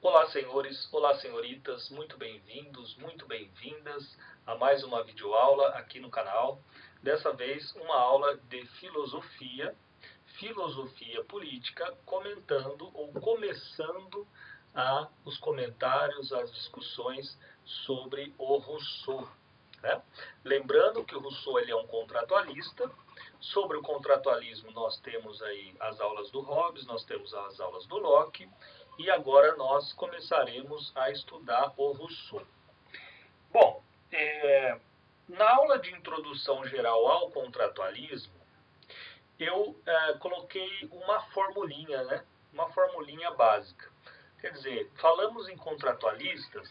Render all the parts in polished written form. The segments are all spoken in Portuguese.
Olá, senhores, olá, senhoritas, muito bem-vindos, muito bem-vindas a mais uma videoaula aqui no canal. Dessa vez, uma aula de filosofia, filosofia política, comentando ou começando os comentários, as discussões sobre o Rousseau. Né? Lembrando que o Rousseau ele é um contratualista. Sobre o contratualismo nós temos aí as aulas do Hobbes, nós temos as aulas do Locke, e agora nós começaremos a estudar o Rousseau. Bom, na aula de introdução geral ao contratualismo, eu coloquei uma formulinha, né? Uma formulinha básica. Quer dizer, falamos em contratualistas,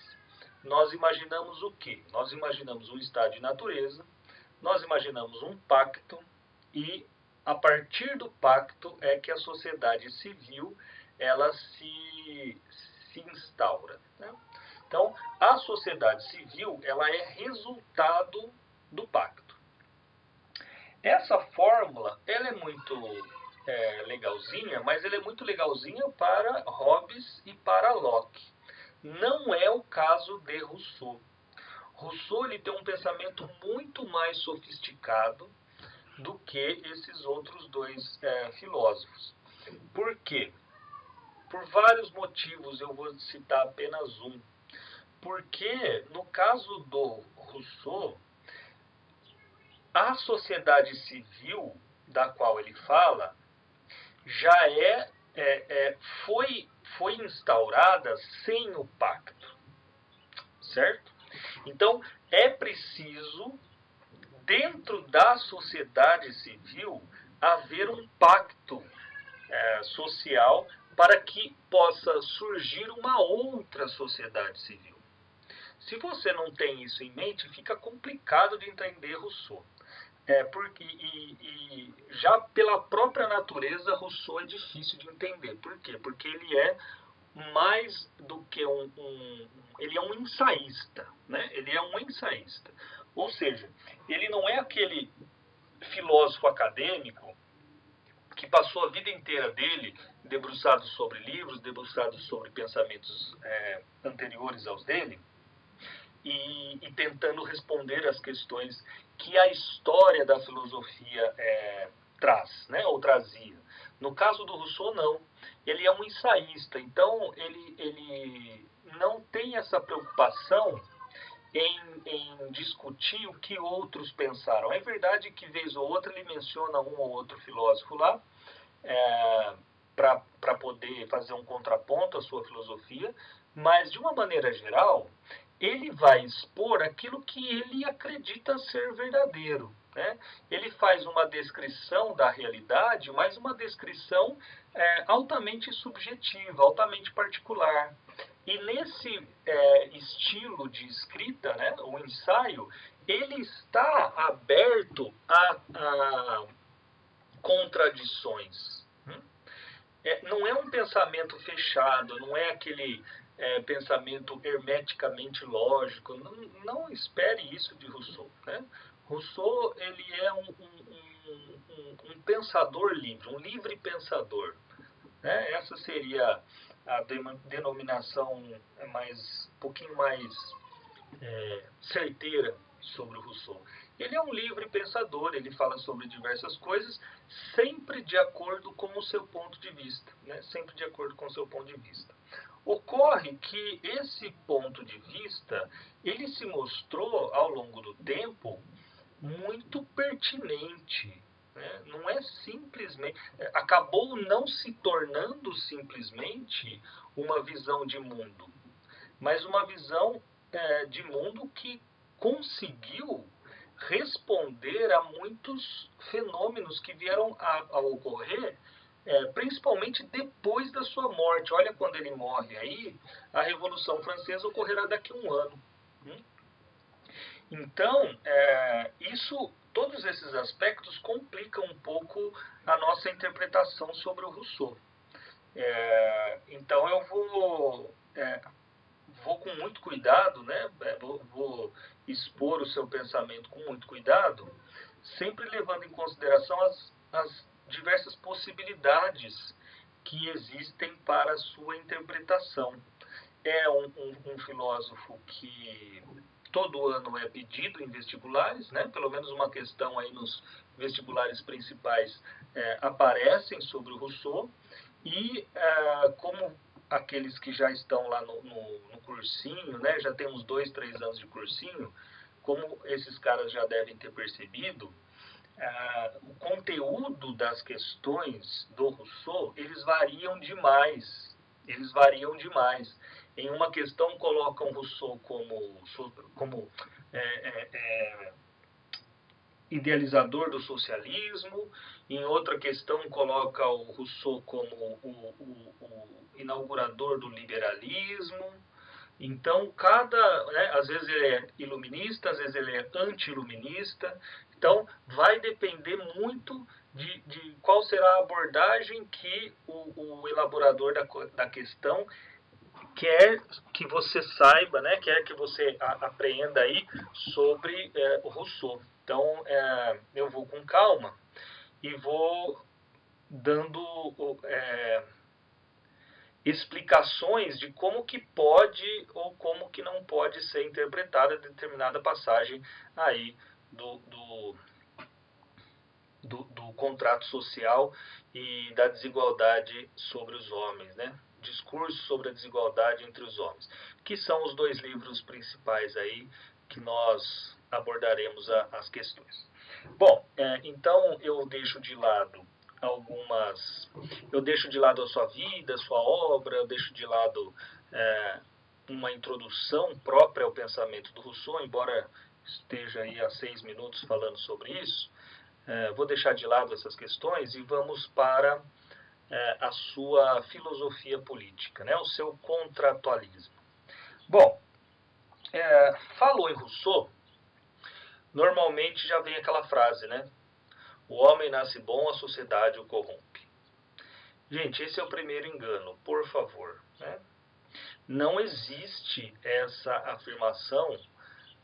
nós imaginamos o quê? Nós imaginamos um estado de natureza, nós imaginamos um pacto e a partir do pacto é que a sociedade civil ela se instaura. Né? Então, a sociedade civil ela é resultado do pacto. Essa fórmula ela é muito legalzinha, mas ela é muito legalzinha para Hobbes e para Locke. Não é o caso de Rousseau. Rousseau ele tem um pensamento muito mais sofisticado do que esses outros dois filósofos. Por quê? Por vários motivos, eu vou citar apenas um. Porque, no caso do Rousseau, a sociedade civil da qual ele fala já foi instaurada sem o pacto, certo? Então, é preciso, dentro da sociedade civil, haver um pacto social para que possa surgir uma outra sociedade civil. Se você não tem isso em mente, fica complicado de entender Rousseau. E já pela própria natureza, Rousseau é difícil de entender. Por quê? Porque ele é mais do que ele é um ensaísta, né? Ele é um ensaísta. Ou seja, ele não é aquele filósofo acadêmico que passou a vida inteira dele debruçado sobre livros, debruçado sobre pensamentos anteriores aos dele, e tentando responder às questões que a história da filosofia traz, né, ou trazia. No caso do Rousseau, não. Ele é um ensaísta, então ele não tem essa preocupação em discutir o que outros pensaram. É verdade que, vez ou outra, ele menciona um ou outro filósofo lá, para poder fazer um contraponto à sua filosofia, mas, de uma maneira geral, ele vai expor aquilo que ele acredita ser verdadeiro. Né? Ele faz uma descrição da realidade, mas uma descrição altamente subjetiva, altamente particular. E nesse estilo de escrita, né, o ensaio, ele está aberto a contradições. Não é um pensamento fechado, não é aquele pensamento hermeticamente lógico. Não espere isso de Rousseau. Né? Rousseau ele é um pensador livre, um livre pensador. Né? Essa seria a denominação um pouquinho mais certeira sobre o Rousseau. Ele é um livre pensador, ele fala sobre diversas coisas, sempre de acordo com o seu ponto de vista. Né? Sempre de acordo com o seu ponto de vista. Ocorre que esse ponto de vista, ele se mostrou, ao longo do tempo, muito pertinente. Né? Não é simplesmente... Acabou não se tornando simplesmente uma visão de mundo, mas uma visão de mundo que conseguiu responder a muitos fenômenos que vieram a ocorrer, principalmente depois da sua morte. Olha, quando ele morre aí, a Revolução Francesa ocorrerá daqui a um ano. Então, todos esses aspectos complicam um pouco a nossa interpretação sobre o Rousseau. Então, eu vou com muito cuidado, né? Vou expor o seu pensamento com muito cuidado, sempre levando em consideração as diversas possibilidades que existem para a sua interpretação. é um filósofo que todo ano é pedido em vestibulares, né? Pelo menos uma questão aí nos vestibulares principais aparecem sobre o Rousseau, e como aqueles que já estão lá no cursinho, né? Já tem uns 2, 3 anos de cursinho, como esses caras já devem ter percebido, o conteúdo das questões do Rousseau, eles variam demais. Eles variam demais. Em uma questão colocam Rousseau como idealizador do socialismo, em outra questão coloca o Rousseau como o inaugurador do liberalismo. Então, às vezes ele é iluminista, às vezes ele é anti-iluminista. Então, vai depender muito de qual será a abordagem que o elaborador da questão quer que você saiba, né, quer que você apreenda aí sobre o Rousseau. Então, eu vou com calma e vou dando explicações de como que pode ou como que não pode ser interpretada determinada passagem aí do contrato social e da desigualdade sobre os homens, né? Discurso sobre a desigualdade entre os homens, que são os 2 livros principais aí que nós abordaremos as questões. Bom, então eu deixo de lado eu deixo de lado a sua vida, a sua obra, eu deixo de lado uma introdução própria ao pensamento do Rousseau, embora esteja aí há 6 minutos falando sobre isso. Vou deixar de lado essas questões e vamos para a sua filosofia política, né, o seu contratualismo. Bom, falou em Rousseau, normalmente já vem aquela frase, né? O homem nasce bom, a sociedade o corrompe. Gente, esse é o primeiro engano, por favor, né? Não existe essa afirmação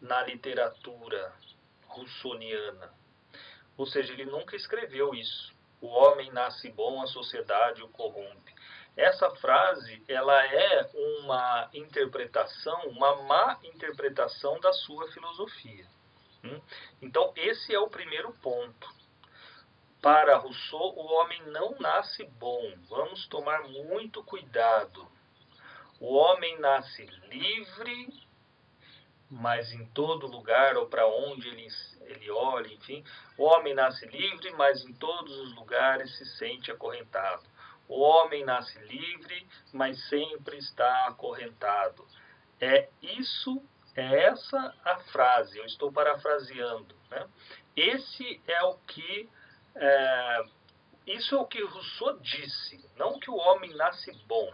na literatura russoniana. Ou seja, ele nunca escreveu isso. O homem nasce bom, a sociedade o corrompe. Essa frase, ela é uma interpretação, uma má interpretação da sua filosofia. Então, esse é o primeiro ponto. Para Rousseau, o homem não nasce bom. Vamos tomar muito cuidado. O homem nasce livre, mas em todo lugar, ou para onde ele olha, enfim. O homem nasce livre, mas em todos os lugares se sente acorrentado. O homem nasce livre, mas sempre está acorrentado. É essa a frase, eu estou parafraseando, né? Isso é o que Rousseau disse, não que o homem nasce bom.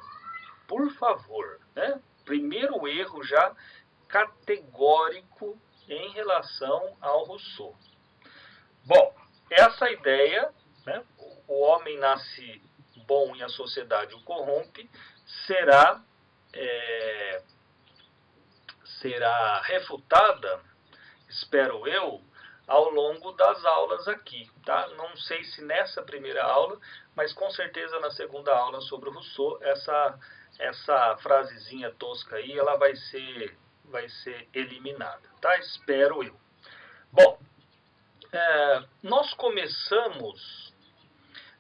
Por favor, né? Primeiro erro já categórico em relação ao Rousseau. Bom, essa ideia, né, o homem nasce bom e a sociedade o corrompe, será refutada, espero eu, ao longo das aulas aqui, tá? Não sei se nessa primeira aula, mas com certeza na segunda aula sobre o Rousseau, essa frasezinha tosca aí, ela vai ser eliminada, tá? Espero eu. Bom, nós começamos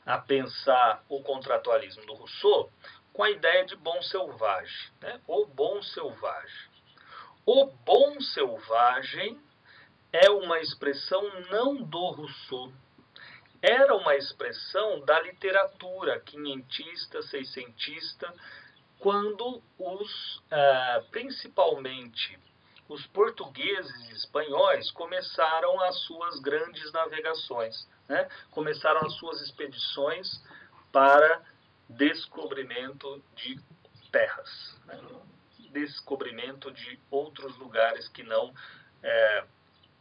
a pensar o contratualismo do Rousseau com a ideia de bom selvagem, né? O bom selvagem. O bom selvagem é uma expressão não do Rousseau. Era uma expressão da literatura quinhentista, seiscentista, quando principalmente os portugueses e espanhóis começaram as suas grandes navegações, né? Começaram as suas expedições para descobrimento de terras, né? Descobrimento de outros lugares que não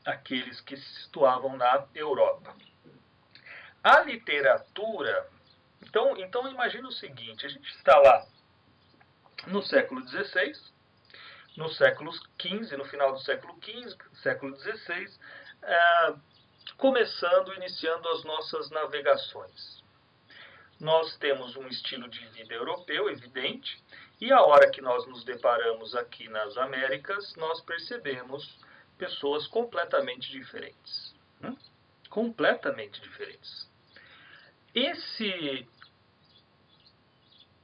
aqueles que se situavam na Europa. A literatura, então imagina o seguinte, a gente está lá no século XVI, no século XV, no final do século XV, século XVI, iniciando as nossas navegações. Nós temos um estilo de vida europeu, evidente, E a hora que nós nos deparamos aqui nas Américas, nós percebemos pessoas completamente diferentes. Completamente diferentes.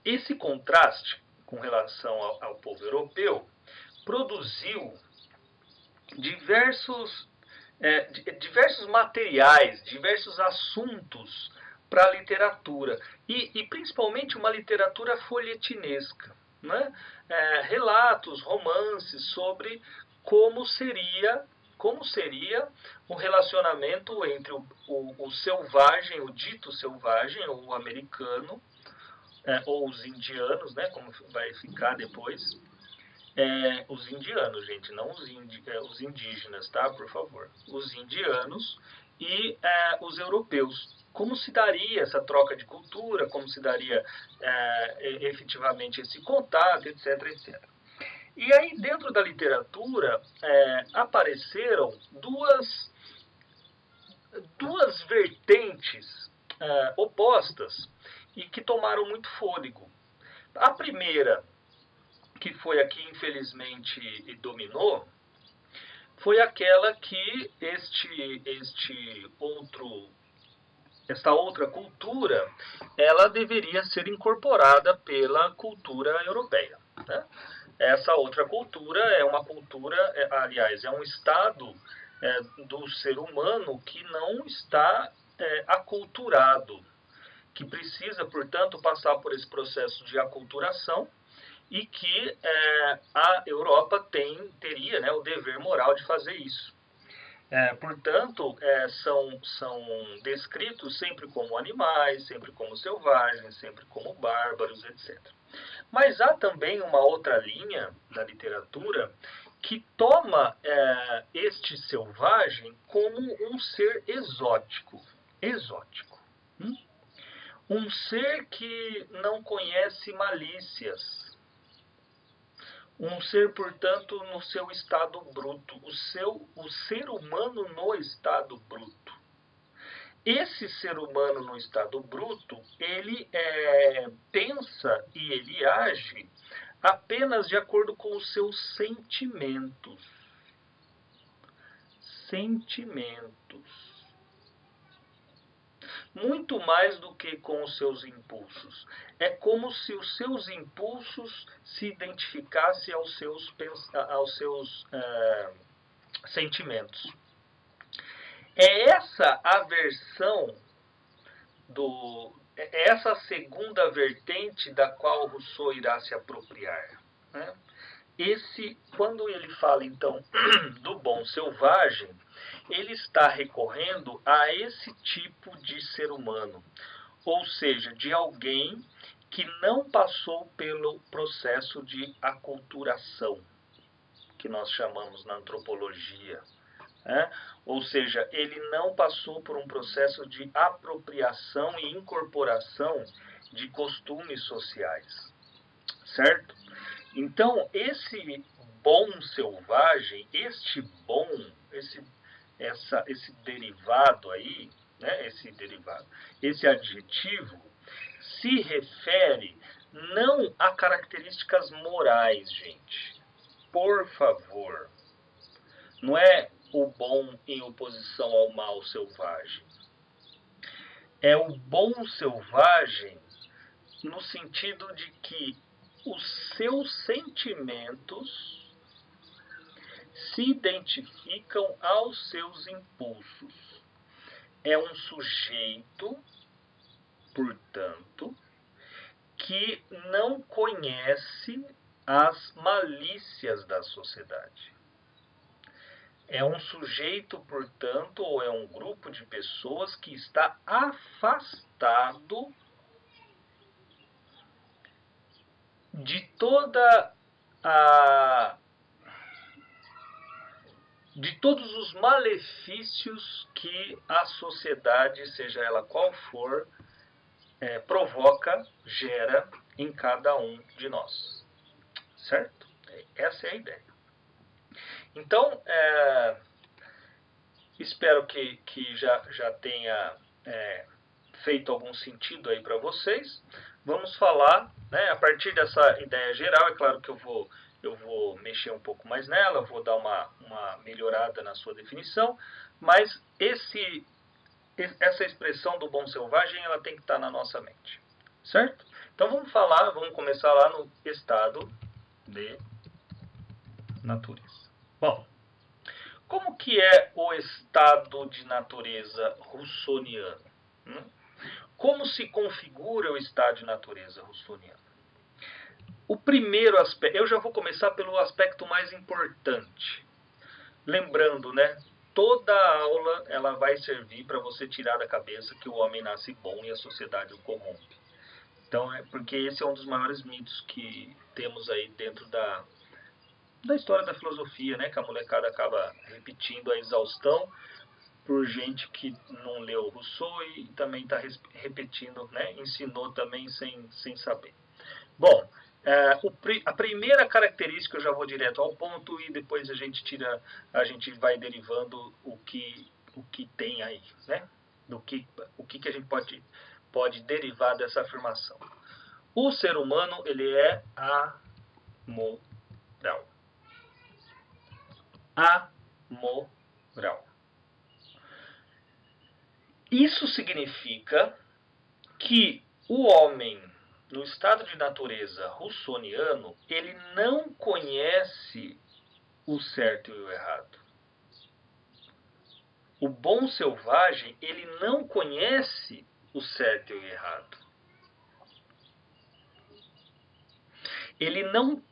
Esse contraste com relação ao povo europeu produziu diversos materiais, diversos assuntos para a literatura, e principalmente uma literatura folhetinesca, né? Relatos, romances sobre como seria o relacionamento entre o selvagem, o dito selvagem, ou o americano, ou os indianos, né, como vai ficar depois. Os indianos, gente, não os indígenas, tá? Por favor. Os indianos e os europeus. Como se daria essa troca de cultura, como se daria efetivamente esse contato, etc, etc. E aí, dentro da literatura, apareceram duas vertentes opostas e que tomaram muito fôlego. A primeira, que foi a que infelizmente dominou, foi aquela que esta outra cultura, ela deveria ser incorporada pela cultura europeia, né? Essa outra cultura é uma cultura, aliás, é um estado do ser humano que não está aculturado, que precisa, portanto, passar por esse processo de aculturação, e que a Europa teria, né, o dever moral de fazer isso. Portanto, são descritos sempre como animais, sempre como selvagens, sempre como bárbaros, etc. Mas há também uma outra linha da literatura que toma este selvagem como um ser exótico. Um ser que não conhece malícias. Um ser, portanto, no seu estado bruto. O ser humano no estado bruto. Esse ser humano no estado bruto, ele pensa e ele age apenas de acordo com os seus sentimentos. Muito mais do que com os seus impulsos. É como se os seus impulsos se identificassem aos seus sentimentos. É essa a versão essa segunda vertente da qual Rousseau irá se apropriar, né? Quando ele fala, então, do bom selvagem, ele está recorrendo a esse tipo de ser humano, ou seja, de alguém que não passou pelo processo de aculturação, que nós chamamos na antropologia. Ou seja, ele não passou por um processo de apropriação e incorporação de costumes sociais, certo? Então, esse bom selvagem, esse derivado aí, né, esse adjetivo, se refere não a características morais, gente. Por favor. Não é o bom em oposição ao mal selvagem. É o bom selvagem no sentido de que os seus sentimentos se identificam aos seus impulsos. É um sujeito, portanto, que não conhece as malícias da sociedade. É um sujeito, portanto, ou é um grupo de pessoas que está afastado de todos os malefícios que a sociedade, seja ela qual for, provoca, gera em cada um de nós. Certo? Essa é a ideia. Então, espero que já tenha feito algum sentido aí para vocês. Vamos falar né? A partir dessa ideia geral, é claro que eu vou mexer um pouco mais nela, vou dar uma melhorada na sua definição, mas essa expressão do bom selvagem, ela tem que estar na nossa mente, certo? Então vamos começar lá no estado de natureza. Bom, como que é o estado de natureza russoniano? Como se configura o estado de natureza russoniano? O primeiro aspecto, eu já vou começar pelo aspecto mais importante. Lembrando, né? Toda aula ela vai servir para você tirar da cabeça que o homem nasce bom e a sociedade o corrompe. Então, porque esse é um dos maiores mitos que temos aí dentro da história da filosofia, né? Que a molecada acaba repetindo a exaustão por gente que não leu Rousseau e também está repetindo, né? Ensinou também sem saber. Bom, a primeira característica, eu já vou direto ao ponto e depois a gente vai derivando o que tem aí, né? O que a gente pode derivar dessa afirmação. O ser humano, ele é amoral. Amoral. Isso significa que o homem, no estado de natureza russoniano, ele não conhece o certo e o errado. O bom selvagem, ele não conhece o certo e o errado. Ele não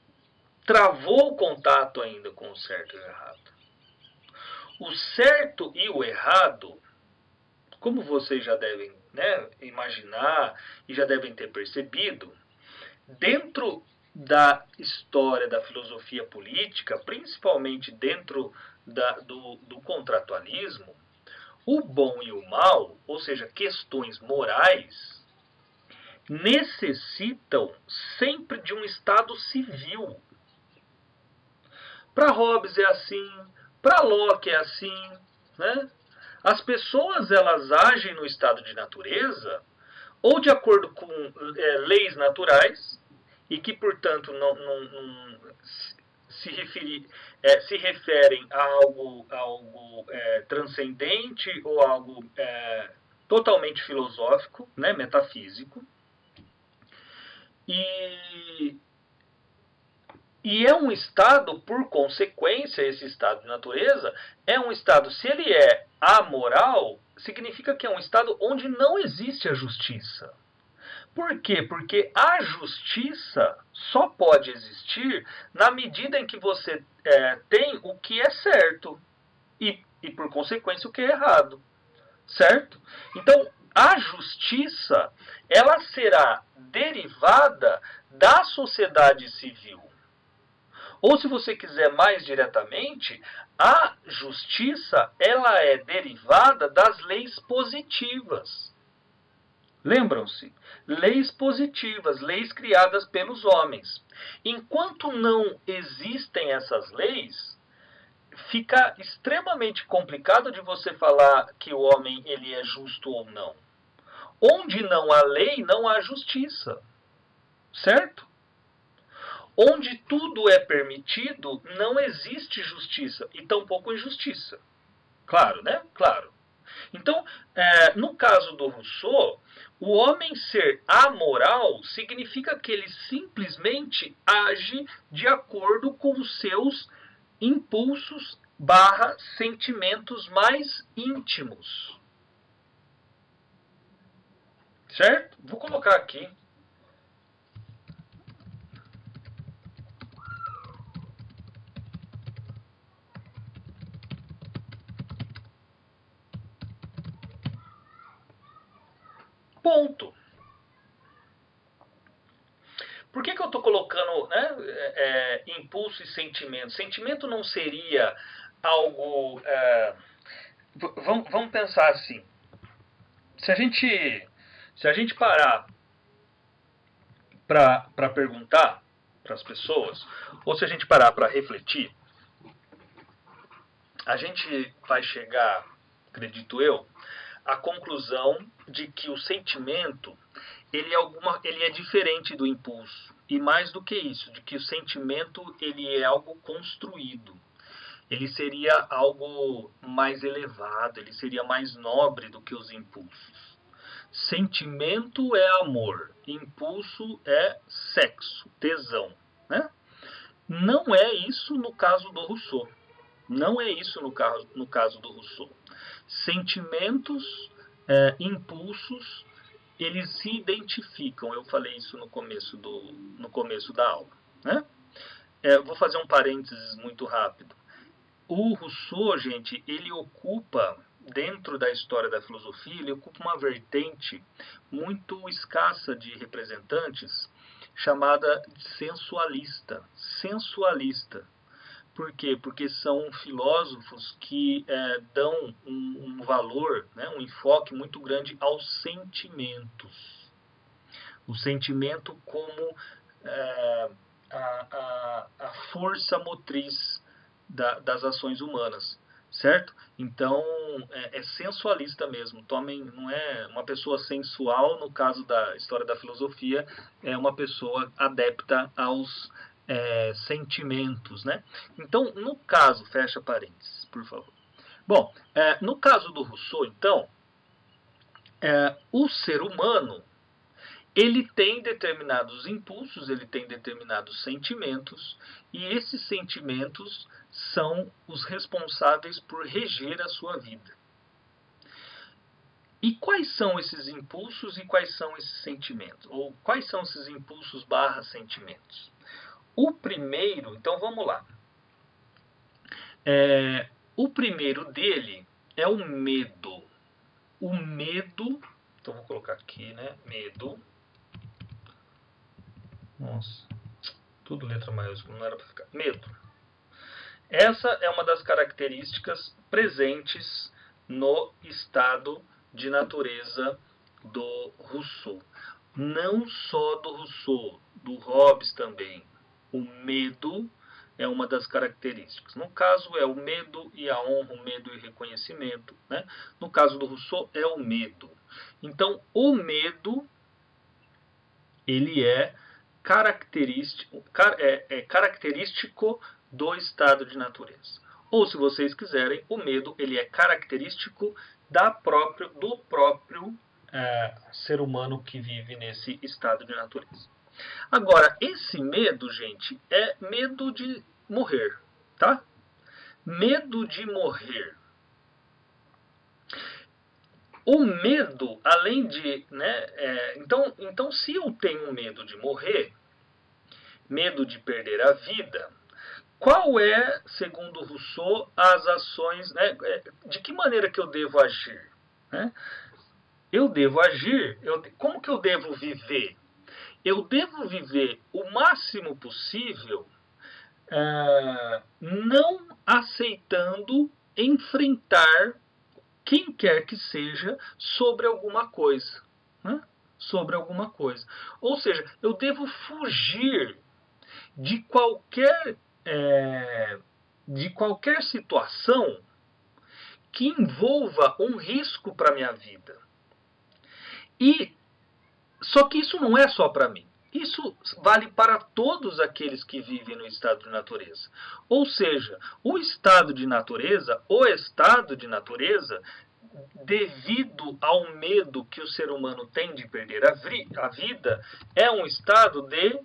travou o contato ainda com o certo e o errado. O certo e o errado, como vocês já devem, né, imaginar e já devem ter percebido, dentro da história da filosofia política, principalmente dentro do contratualismo, o bom e o mal, ou seja, questões morais, necessitam sempre de um estado civil. Para Hobbes é assim, para Locke é assim, né? As pessoas elas agem no estado de natureza ou de acordo com leis naturais e que, portanto, não se referem a algo transcendente ou algo totalmente filosófico, né, metafísico. E é um estado, por consequência, esse estado de natureza, é um estado, se ele é amoral, significa que é um estado onde não existe a justiça. Por quê? Porque a justiça só pode existir na medida em que você tem o que é certo e, por consequência, o que é errado. Certo? Então, a justiça, ela será derivada da sociedade civil. Ou, se você quiser mais diretamente, a justiça, ela é derivada das leis positivas. Lembram-se? Leis positivas, leis criadas pelos homens. Enquanto não existem essas leis, fica extremamente complicado de você falar que o homem ele é justo ou não. Onde não há lei, não há justiça. Certo? Onde tudo é permitido, não existe justiça, e tampouco injustiça. Claro, né? Claro. Então, no caso do Rousseau, o homem ser amoral significa que ele simplesmente age de acordo com os seus impulsos / sentimentos mais íntimos. Certo? Vou colocar aqui. Ponto. Por que eu estou colocando impulso e sentimento? Sentimento não seria algo... vamos pensar assim. Se a gente parar para perguntar para as pessoas, ou se a gente parar para refletir, a gente vai chegar, acredito eu, à conclusão de que o sentimento ele é diferente do impulso. E mais do que isso, de que o sentimento ele é algo construído. Ele seria algo mais elevado, ele seria mais nobre do que os impulsos. Sentimento é amor, impulso é sexo, tesão, né? Não é isso no caso do Rousseau. Não é isso no caso do Rousseau. Sentimentos, impulsos, eles se identificam. Eu falei isso no começo da aula, né? Vou fazer um parênteses muito rápido. O Rousseau, gente, ele ocupa, dentro da história da filosofia, ele ocupa uma vertente muito escassa de representantes, chamada sensualista. Sensualista. Por quê? Porque são filósofos que dão um valor, né, um enfoque muito grande aos sentimentos. O sentimento como a força motriz das ações humanas, certo? Então, é sensualista mesmo. Tomem, não é uma pessoa sensual, no caso da história da filosofia, é uma pessoa adepta aos sentimentos, né? Então, no caso, fecha parênteses, por favor. Bom, no caso do Rousseau, então, o ser humano, ele tem determinados impulsos, ele tem determinados sentimentos, e esses sentimentos são os responsáveis por reger a sua vida. E quais são esses impulsos e quais são esses sentimentos? Ou quais são esses impulsos / sentimentos? O primeiro, então vamos lá. O primeiro dele é o medo. O medo, então vou colocar aqui, né? Medo. Nossa, tudo letra maiúscula, não era para ficar. Medo. Essa é uma das características presentes no estado de natureza do Rousseau. Não só do Rousseau, do Hobbes também. O medo é uma das características. No caso é o medo e a honra, o medo e o reconhecimento, né? No caso do Rousseau é o medo. Então, o medo, ele é característico do estado de natureza. Ou, se vocês quiserem, o medo ele é característico do próprio ser humano que vive nesse estado de natureza. Agora, esse medo, gente, é medo de morrer, tá? Medo de morrer. O medo, além de, né, então, se eu tenho medo de morrer, medo de perder a vida, qual é, segundo Rousseau, as ações, né, de que maneira que eu devo agir? Né? Eu devo agir, como que eu devo viver? Eu devo viver o máximo possível não aceitando enfrentar quem quer que seja sobre alguma coisa. Né? Sobre alguma coisa. Ou seja, eu devo fugir de qualquer situação que envolva um risco para a minha vida. Só que isso não é só para mim. Isso vale para todos aqueles que vivem no estado de natureza. Ou seja, o estado de natureza, devido ao medo que o ser humano tem de perder a vida, é um estado de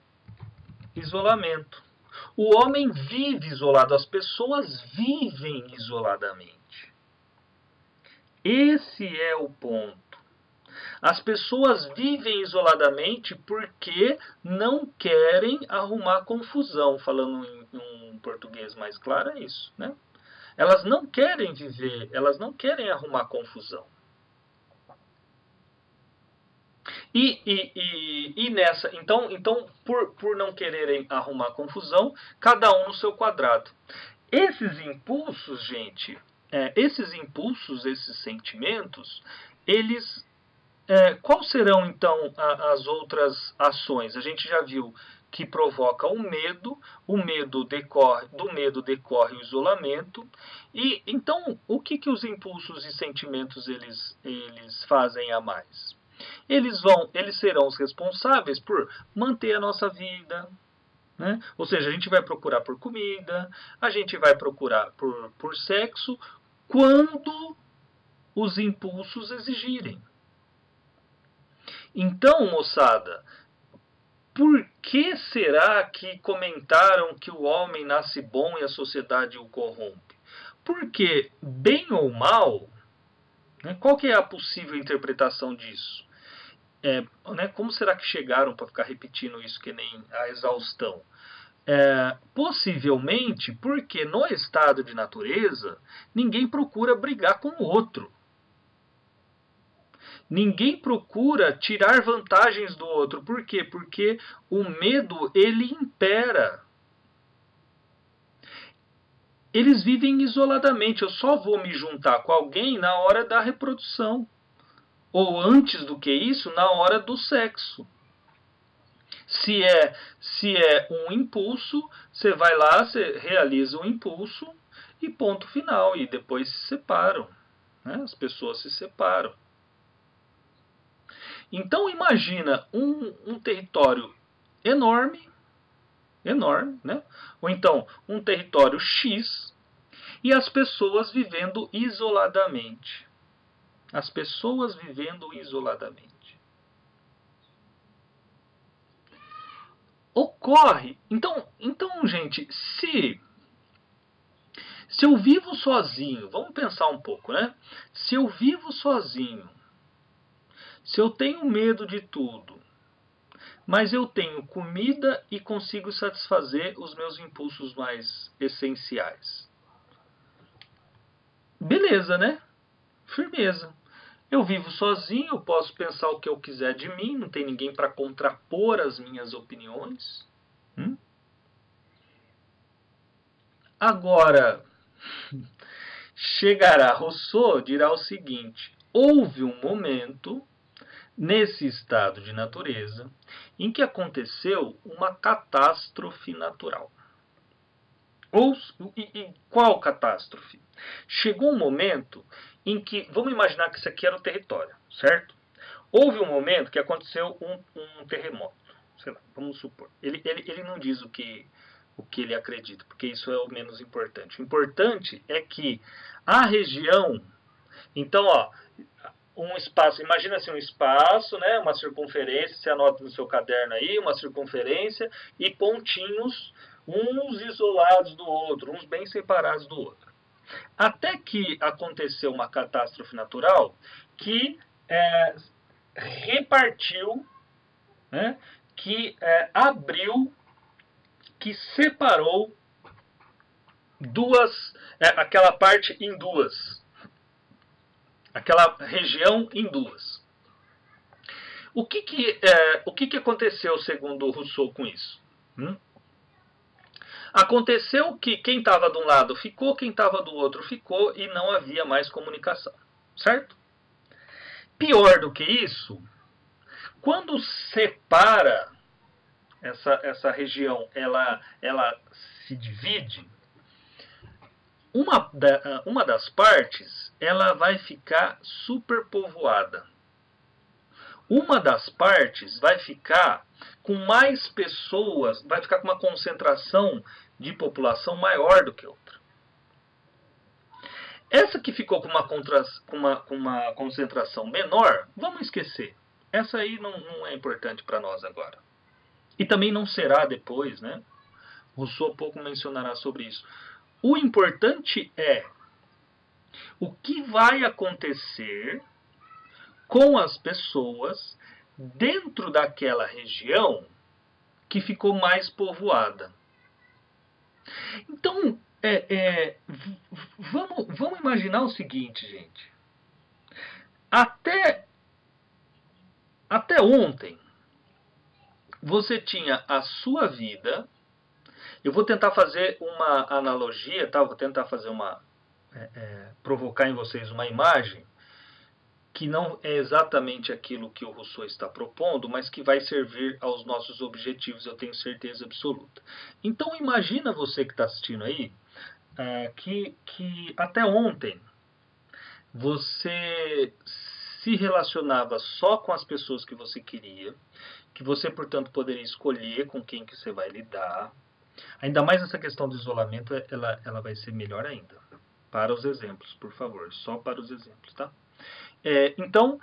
isolamento. O homem vive isolado, as pessoas vivem isoladamente. Esse é o ponto. As pessoas vivem isoladamente porque não querem arrumar confusão. Falando em um português mais claro, é isso, né? Elas não querem viver, elas não querem arrumar confusão. E nessa, então por não quererem arrumar confusão, cada um no seu quadrado. Esses impulsos, gente, esses sentimentos, eles quais serão, então, as outras ações? A gente já viu que provoca o medo decorre o isolamento. E, então, o que os impulsos e sentimentos eles fazem a mais? Eles serão os responsáveis por manter a nossa vida, né? Ou seja, a gente vai procurar por comida, a gente vai procurar por sexo, quando os impulsos exigirem. Então, moçada, por que será que comentaram que o homem nasce bom e a sociedade o corrompe? Porque, bem ou mal, né, qual que é a possível interpretação disso? Né, como será que chegaram para ficar repetindo isso que nem a exaustão? Possivelmente porque no estado de natureza ninguém procura brigar com o outro. Ninguém procura tirar vantagens do outro. Por quê? Porque o medo, ele impera. Eles vivem isoladamente. Eu só vou me juntar com alguém na hora da reprodução. Ou antes do que isso, na hora do sexo. Se é um impulso, você vai lá, você realiza o impulso e ponto final. E depois se separam. Né? As pessoas se separam. Então imagina um território enorme, né? Ou então um território X e as pessoas vivendo isoladamente. As pessoas vivendo isoladamente. Ocorre. Então gente, se eu vivo sozinho, vamos pensar um pouco, né? Se eu vivo sozinho, se eu tenho medo de tudo, mas eu tenho comida e consigo satisfazer os meus impulsos mais essenciais. Beleza, né? Firmeza. Eu vivo sozinho, eu posso pensar o que eu quiser de mim, não tem ninguém para contrapor as minhas opiniões. Agora, chegará Rousseau, dirá o seguinte: houve um momento nesse estado de natureza em que aconteceu uma catástrofe natural. E qual catástrofe? Chegou um momento em que, vamos imaginar que isso aqui era o território, certo? Houve um momento que aconteceu um terremoto, sei lá, vamos supor. Ele não diz o que ele acredita, porque isso é o menos importante. O importante é que a região, então, um espaço, imagina assim um espaço, né, uma circunferência, você anota no seu caderno aí, uma circunferência e pontinhos, uns isolados do outro, uns bem separados do outro. Até que aconteceu uma catástrofe natural que repartiu, né, que abriu, que separou aquela parte em duas. Aquela região em duas. O que aconteceu, segundo Rousseau, com isso? Aconteceu que quem estava de um lado ficou, quem estava do outro ficou e não havia mais comunicação. Certo? Pior do que isso, quando separa essa região, ela se divide, uma das partes ela vai ficar superpovoada. Uma das partes vai ficar com mais pessoas, vai ficar com uma concentração de população maior do que outra. Essa que ficou com uma concentração menor, vamos esquecer. Essa aí não é importante para nós agora. E também não será depois, né? Rousseau pouco mencionará sobre isso. O importante é o que vai acontecer com as pessoas dentro daquela região que ficou mais povoada. Então, vamos imaginar o seguinte, gente. Até ontem, você tinha a sua vida. Eu vou tentar fazer uma analogia, tá? Vou tentar fazer provocar em vocês uma imagem que não é exatamente aquilo que o Rousseau está propondo, mas que vai servir aos nossos objetivos, eu tenho certeza absoluta. Então imagina você que está assistindo aí, que até ontem você se relacionava só com as pessoas que você queria, que você, portanto, poderia escolher com quem que você vai lidar. Ainda mais essa questão do isolamento, ela vai ser melhor ainda. Para os exemplos, por favor, só para os exemplos, tá? Então,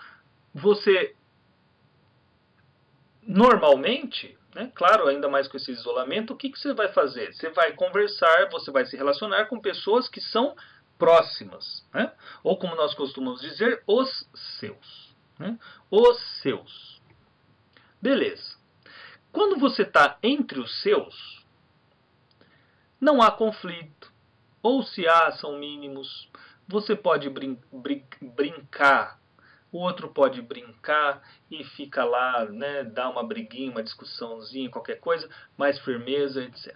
você normalmente, né, claro, ainda mais com esse isolamento, o que você vai fazer? Você vai conversar, você vai se relacionar com pessoas que são próximas, né? Ou como nós costumamos dizer, os seus. Né? Os seus. Beleza. Quando você está entre os seus, não há conflito. Ou se há, são mínimos. Você pode brincar. O outro pode brincar e fica lá, né, dá uma briguinha, uma discussãozinha, qualquer coisa, mais firmeza, etc.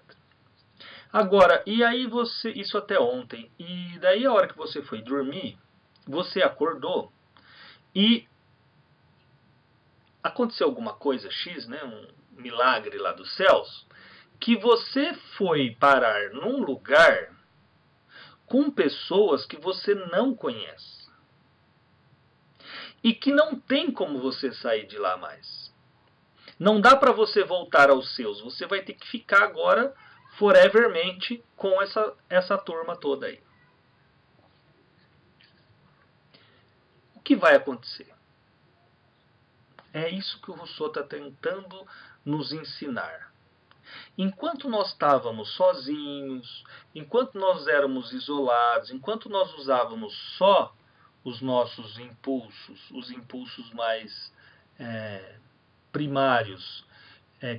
Agora, e aí você, isso até ontem, e daí a hora que você foi dormir, você acordou e aconteceu alguma coisa X, né, um milagre lá dos céus, que você foi parar num lugar com pessoas que você não conhece. E que não tem como você sair de lá mais. Não dá para você voltar aos seus. Você vai ter que ficar agora forevermente com essa turma toda aí. O que vai acontecer? É isso que o Rousseau está tentando nos ensinar. Enquanto nós estávamos sozinhos, enquanto nós éramos isolados, enquanto nós usávamos só os nossos impulsos, os impulsos mais primários,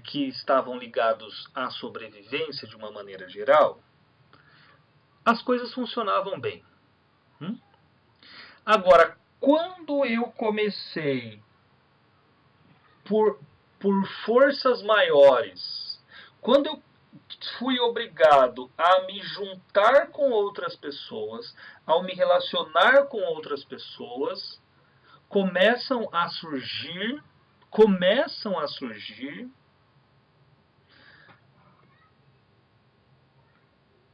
que estavam ligados à sobrevivência de uma maneira geral, as coisas funcionavam bem. Agora, quando eu comecei, por forças maiores, quando eu fui obrigado a me juntar com outras pessoas, ao me relacionar com outras pessoas, começam a surgir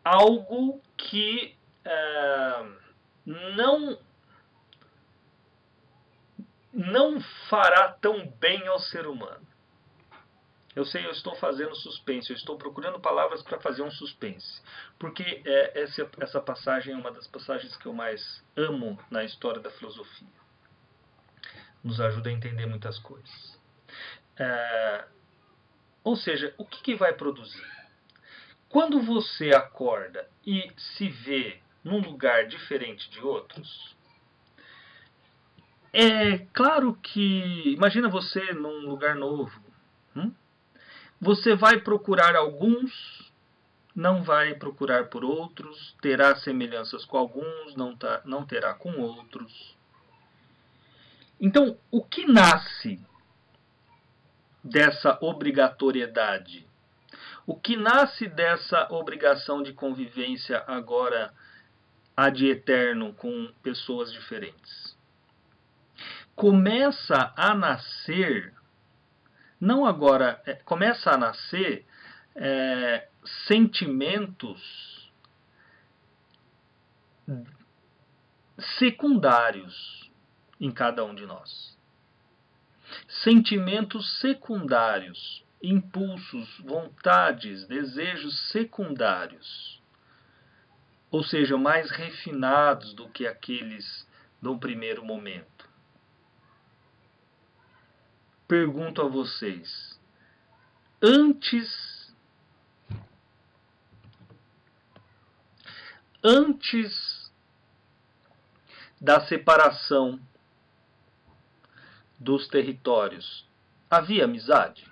algo que não fará tão bem ao ser humano. Eu sei, eu estou fazendo suspense, eu estou procurando palavras para fazer um suspense. Porque essa passagem é uma das passagens que eu mais amo na história da filosofia. Nos ajuda a entender muitas coisas. Ou seja, o que vai produzir? Quando você acorda e se vê num lugar diferente de outros, é claro que, imagina você num lugar novo. Você vai procurar alguns, não vai procurar por outros, terá semelhanças com alguns, não terá com outros. Então, o que nasce dessa obrigatoriedade? O que nasce dessa obrigação de convivência agora ad eterno com pessoas diferentes? Começa a nascer, não agora, começa a nascer sentimentos secundários em cada um de nós. Sentimentos secundários, impulsos, vontades, desejos secundários. Ou seja, mais refinados do que aqueles do primeiro momento. Pergunto a vocês, antes da separação dos territórios, havia amizade?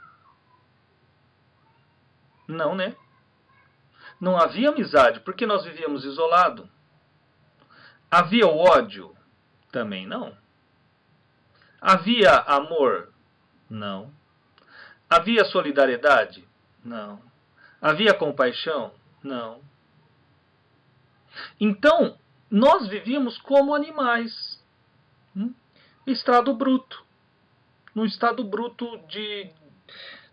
Não, né? Não havia amizade, porque nós vivíamos isolados. Havia o ódio? Também não. Havia amor? Não. Havia solidariedade? Não. Havia compaixão? Não. Então, nós vivíamos como animais. Estado bruto. No estado bruto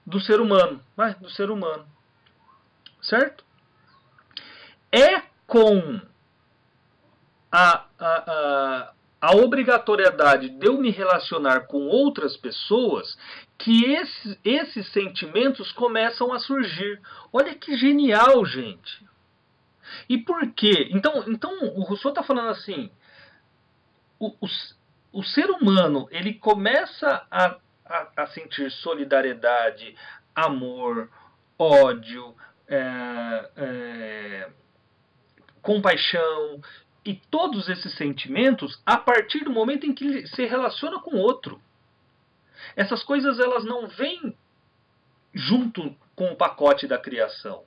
do ser humano. Do ser humano. Certo? É com a a obrigatoriedade de eu me relacionar com outras pessoas, que esses sentimentos começam a surgir. Olha que genial, gente. E por quê? Então o Rousseau está falando assim, o ser humano ele começa a sentir solidariedade, amor, ódio, compaixão e todos esses sentimentos a partir do momento em que ele se relaciona com o outro. Essas coisas elas não vêm junto com o pacote da criação.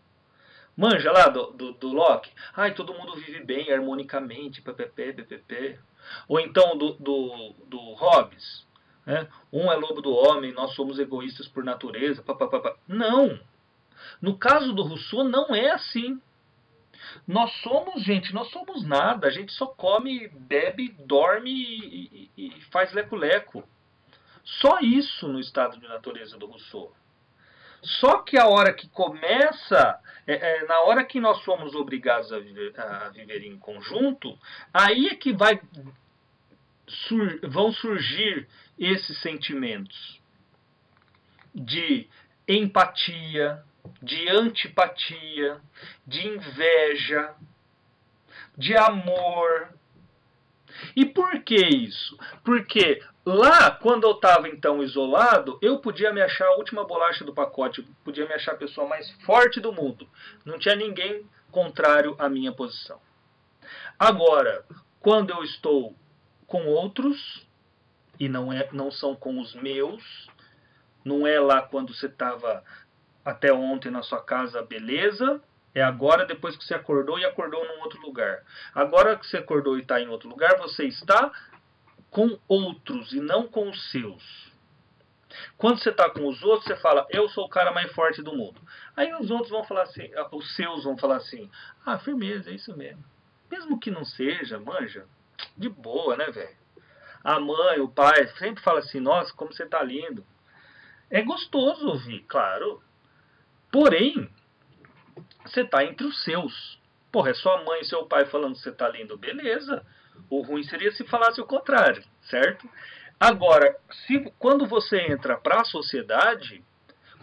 Manja lá do Locke? Ai, todo mundo vive bem, harmonicamente, ppp. Ou então do Hobbes. Né? Um é lobo do homem, nós somos egoístas por natureza. Não! No caso do Rousseau, não é assim. Nós somos, gente, nós somos nada. A gente só come, bebe, dorme e faz leco-leco. Só isso no estado de natureza do Rousseau. Só que a hora que começa, na hora que nós somos obrigados a viver em conjunto, aí é que vão surgir esses sentimentos de empatia, de antipatia, de inveja, de amor. E por que isso? Porque lá, quando eu estava então isolado, eu podia me achar a última bolacha do pacote, eu podia me achar a pessoa mais forte do mundo. Não tinha ninguém contrário à minha posição. Agora, quando eu estou com outros, e não são com os meus, não é lá quando você estava até ontem na sua casa, beleza, é agora depois que você acordou e acordou num outro lugar. Agora que você acordou e está em outro lugar, você está com outros e não com os seus. Quando você está com os outros, você fala, eu sou o cara mais forte do mundo. Aí os outros vão falar assim, os seus vão falar assim, ah, firmeza, é isso mesmo. Mesmo que não seja, manja, de boa, né, velho? A mãe, o pai, sempre fala assim, nossa, como você tá lindo. É gostoso ouvir, claro. Porém, você está entre os seus. Porra, é sua mãe e seu pai falando que você está lindo, beleza. O ruim seria se falasse o contrário, certo? Agora, quando você entra para a sociedade,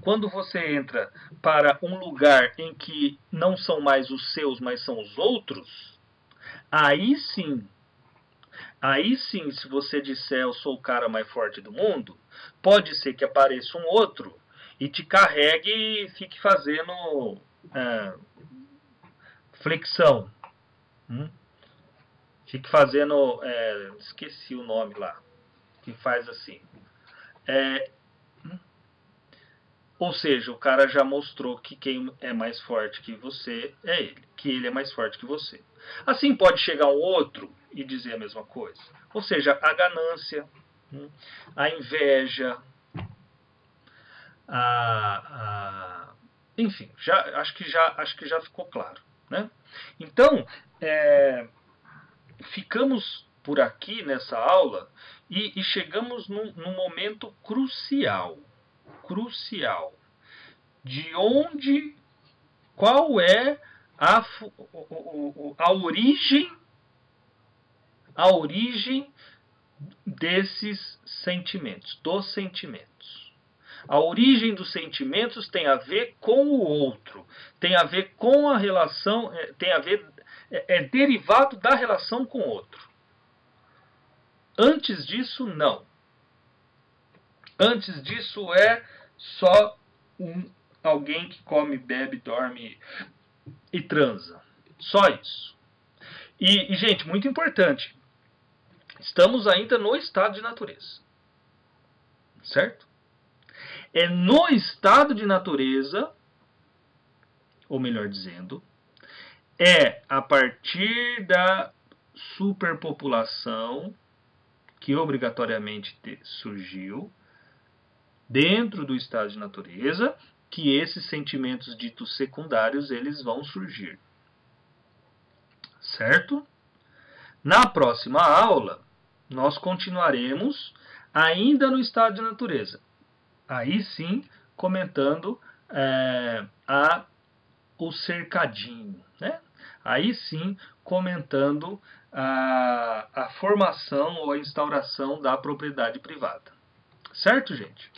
quando você entra para um lugar em que não são mais os seus, mas são os outros, aí sim, se você disser eu sou o cara mais forte do mundo, pode ser que apareça um outro e te carregue e fique fazendo flexão. Fique fazendo, esqueci o nome lá, que faz assim. Ou seja, o cara já mostrou que quem é mais forte que você é ele, que ele é mais forte que você. Assim pode chegar um outro e dizer a mesma coisa. Ou seja, a ganância, a inveja, enfim, acho que já ficou claro, né? Então, ficamos por aqui nessa aula e chegamos num momento crucial, de qual é a origem desses sentimentos, dos sentimentos. A origem dos sentimentos tem a ver com o outro, tem a ver com a relação, é derivado da relação com o outro. Antes disso, não. Antes disso é só alguém que come, bebe, dorme e transa. Só isso. E, gente, muito importante. Estamos ainda no estado de natureza. Certo? É no estado de natureza, ou melhor dizendo, é a partir da superpopulação que obrigatoriamente surgiu dentro do estado de natureza que esses sentimentos ditos secundários eles vão surgir. Certo? Na próxima aula, nós continuaremos ainda no estado de natureza. Aí sim, comentando o cercadinho, né? Aí sim, comentando a formação ou a instauração da propriedade privada. Certo, gente?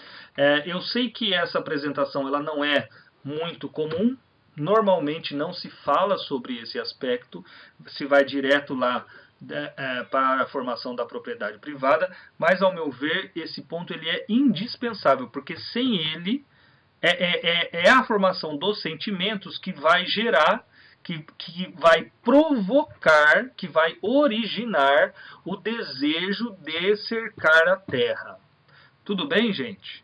Eu sei que essa apresentação ela não é muito comum. Normalmente não se fala sobre esse aspecto, se vai direto lá para a formação da propriedade privada, mas ao meu ver esse ponto ele é indispensável, porque sem ele é a formação dos sentimentos que vai gerar, que vai provocar, que vai originar o desejo de cercar a terra. Tudo bem, gente?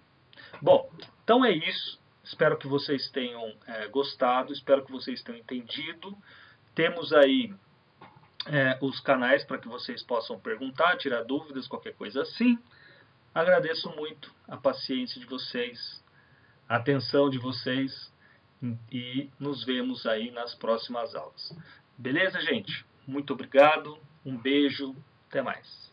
Bom, então é isso. Espero que vocês tenham gostado, espero que vocês tenham entendido. Temos aí os canais para que vocês possam perguntar, tirar dúvidas, qualquer coisa assim. Agradeço muito a paciência de vocês, a atenção de vocês e nos vemos aí nas próximas aulas. Beleza, gente? Muito obrigado, um beijo, até mais.